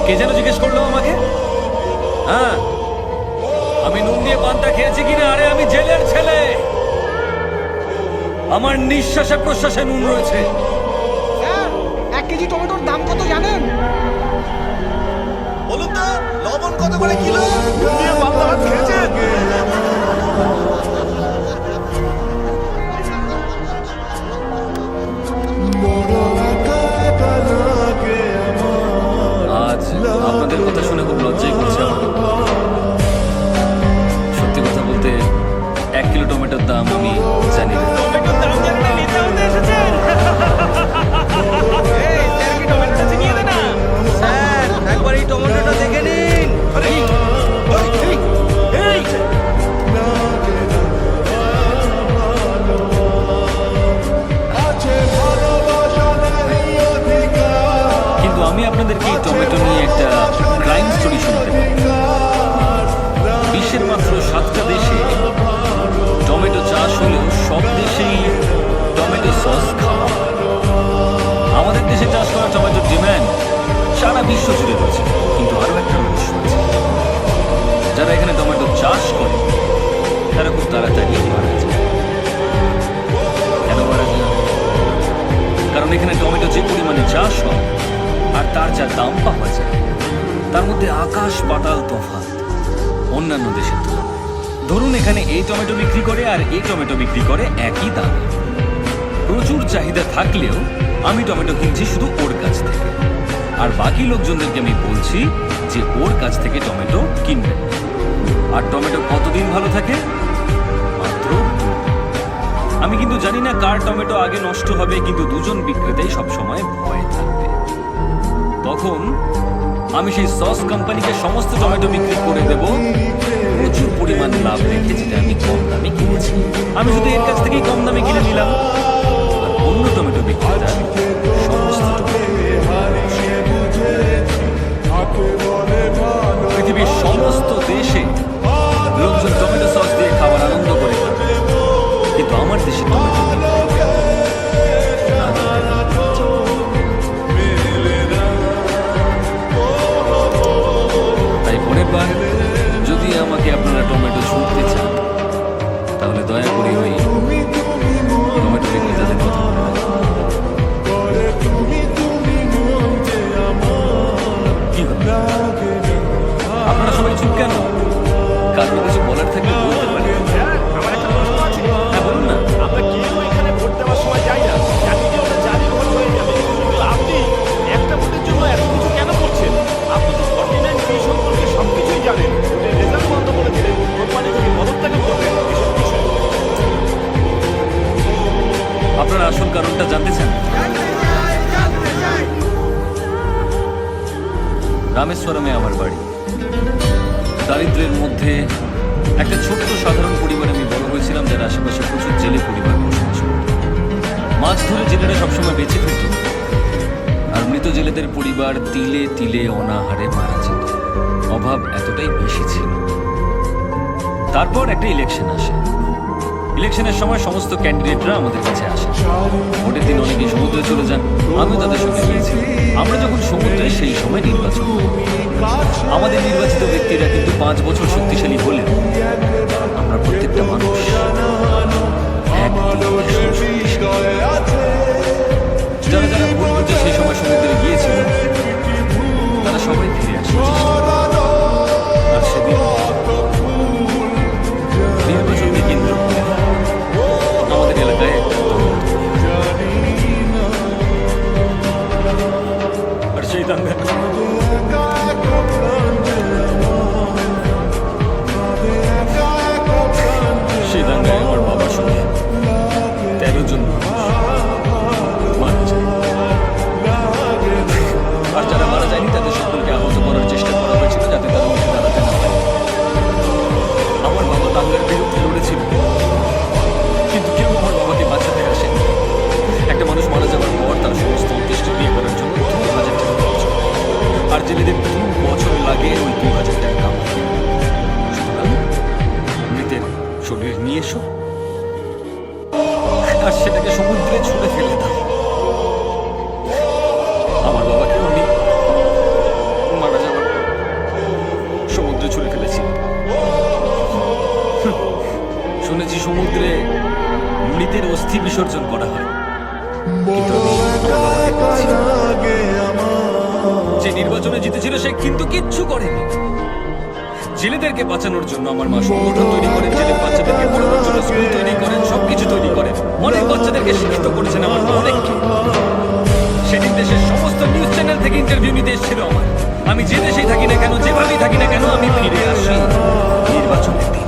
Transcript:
কে যেন জিজ্ঞেস করলো আমাকে? হ্যাঁ, আমি নুন দিয়ে পান্তা খেয়েছি কিনা? আরে আমি জেলের ছেলে, আমার নিঃশ্বাসে প্রশ্বাসে নুন রয়েছে। স্যার, 1 কেজি টমেটোর দাম কত জানেন? বলুন তো, লবণ কত করে কিলো? নুন দিয়ে পান্তা ভাত খেয়েছেন? আজ আপনাদের কথা শুনে খুব লজ্জাই করছে আমার। সত্যি কথা বলতে 1 কিলো টমেটোর দাম আমি জানি না। টমেটোর দাম জানেন না, নিতে হতে এসেছেন? এই, স্যার কি টমেটোটা চিনিয়ে দে না? স্যার, একবার এই টমেটোটা দেখে নিন। এই, কিন্তু আমি আপনাদেরকে এই টমেটো নিয়ে একটা ক্রাইম স্টোরি শোনাতে পারি। বিশ্বের মাত্র 7টা দেশে টমেটো চাষ হলেও সব দেশেই টমেটো সস খাওয়া হয়। আমাদের দেশে চাষ করা টমেটোর ডিমান্ড সারা বিশ্ব জুড়ে রয়েছে। কিন্তু আরও একটা রহস্য আছে, যারা এখানে টমেটো চাষ করে তারা খুব তাড়াতাড়ি মারা যায়। কেন মারা যায়? কারণ এখানে টমেটো যে পরিমাণে চাষ হয় আর তার যা দাম পাওয়া যায়, তার মধ্যে আকাশ পাতাল তফাৎ অন্যান্য দেশের তুলনায়। ধরুন এখানে এই টমেটো বিক্রি করে আর এই টমেটো বিক্রি করে একই দামে। প্রচুর চাহিদা থাকলেও আমি টমেটো কিনছি শুধু ওর কাছ থেকে, আর বাকি লোকজনদেরকে আমি বলছি যে ওর কাছ থেকে টমেটো কিনবেন। আর টমেটো কতদিন ভালো থাকে? মাত্র 2 দিন। আমি কিন্তু জানি না কার টমেটো আগে নষ্ট হবে, কিন্তু দুজন বিক্রেতাই সবসময় ভয়ে থাকবে। তখন আমি সেই সস কোম্পানিকে সমস্ত টমেটো বিক্রি করে দেব প্রচুর পরিমাণ লাভ রেখে, যেটা আমি কম দামে কিনেছি। আমি শুধু এর কাছ থেকেই কম দামে কিনে নিলাম, আর অন্য টমেটো বিক্রেতা সমস্ত পৃথিবীর সমস্ত দেশে লোকজন টমেটো সস দিয়ে খাবার আনন্দ করে খাবে, কিন্তু আমার দেশের টমেটো তাই পরের বার যদি আমাকে আপনারা টমেটো ছুঁড়তে চান, তাহলে দয়া করে ওই টমেটো বিক্রেতাদের কথা মনে রাখবেন। কি হলো? আপনারা সবাই চুপ কেন? কারণ কিছু বলার থাকলে বলতে পারেন। স্যার, আমার একটা প্রশ্ন আছে। হ্যাঁ, বলুন না। আমরা কেউ এখানে ভোট দেওয়ার সময় যাই না, জানি যে ওটা জারি ভোট হয়ে যাবে, কিন্তু আপনি একটা ভোটের জন্য এত কিছু কেন করছেন? আপনি তো 49B সম্পর্কে সবকিছুই জানেন। ভোটের রেজাল্ট বন্ধ করে দিলেন, কোম্পানি থেকে পদত্যাগ করলেন, এসব বিষয়। আপনারা আসল কারণটা জানতে চান? রামেশ্বরমে আমার বাড়ি। দারিদ্র্যের মধ্যে একটা ছোট্ট সাধারণ পরিবারে আমি বড় হয়েছিলাম, যার আশেপাশে প্রচুর জেলে পরিবার বসবাস করত। মাছ ধরে জেলেরা সবসময় বেঁচে ফিরত, আর মৃত জেলেদের পরিবার তিলে তিলে অনাহারে মারা যেত। অভাব এতটাই বেশি ছিল। তারপর একটা ইলেকশন আসে। ইলেকশনের সময় সমস্ত ক্যান্ডিডেটরা আমাদের কাছে আসে। ভোটের দিন অনেকেই সমুদ্রে চলে যান, আমিও তাদের সঙ্গে গিয়েছি। আমরা যখন সমুদ্রে, সেই সময় নির্বাচন করি। আমাদের নির্বাচিত ব্যক্তিরা কিন্তু 5 বছর শক্তিশালী হলেও আমরা প্রত্যেকটা মানুষ যারা যারা ভুল বুঝে সেই সময় সমুদ্রে গিয়েছিল, তারা সবাই ফিরে আসে। আর সেদিন নির্বাচনকে কেন্দ্র করে আমাদের এলাকায় একটা আর সেই দাঙ্গা সেই দাঙ্গায় আমার বাবার সঙ্গে 13 জন মারা যায়। আর যারা মারা যায়নি তাদের সকলকে আহত করার চেষ্টা করা হয়েছিল, যাতে তারা উঠে দাঁড়াতে না পারে। আমার বাবা দাঙ্গার বিরুদ্ধে লড়েছিল, কিন্তু কেউ আমার বাবাকে বাঁচাতে আসেনি। একটা মানুষ মারা যাওয়ার পর তার সমস্ত অন্ত্যেষ্টিক্রিয়া করার জন্য 2000 টাকা খরচ হয়, আর জেলেদের 2 বছর লাগে ওই 2000 টাকা কামাতে। সুতরাং মৃতের শরীর নিয়ে এসো আর সেটাকে সমুদ্রে ছুঁড়ে ফেলে দাও। আমার বাবাকে আমি মারা বিসর্জন করা হয়। কিন্তু আমি ভগবানের কাছে। যে নির্বাচনে জিতেছিল সে কিন্তু কিচ্ছু করেনি। জেলেদেরকে বাঁচানোর জন্য আমার মা সংগঠন তৈরি করেন, জেলের বাচ্চাদেরকে পড়ানোর জন্য স্কুল তৈরি করেন, সবকিছু তৈরি করেন। অনেক বাচ্চাদেরকে শিক্ষিত করেছেন আমার মা, অনেককে। সেদিন দেশের সমস্ত নিউজ চ্যানেল থেকে ইন্টারভিউ নিতে এসেছিল আমার। আমি যে দেশেই থাকি না কেন, যেভাবেই থাকি না কেন, আমি ফিরে আসি নির্বাচনের দিন।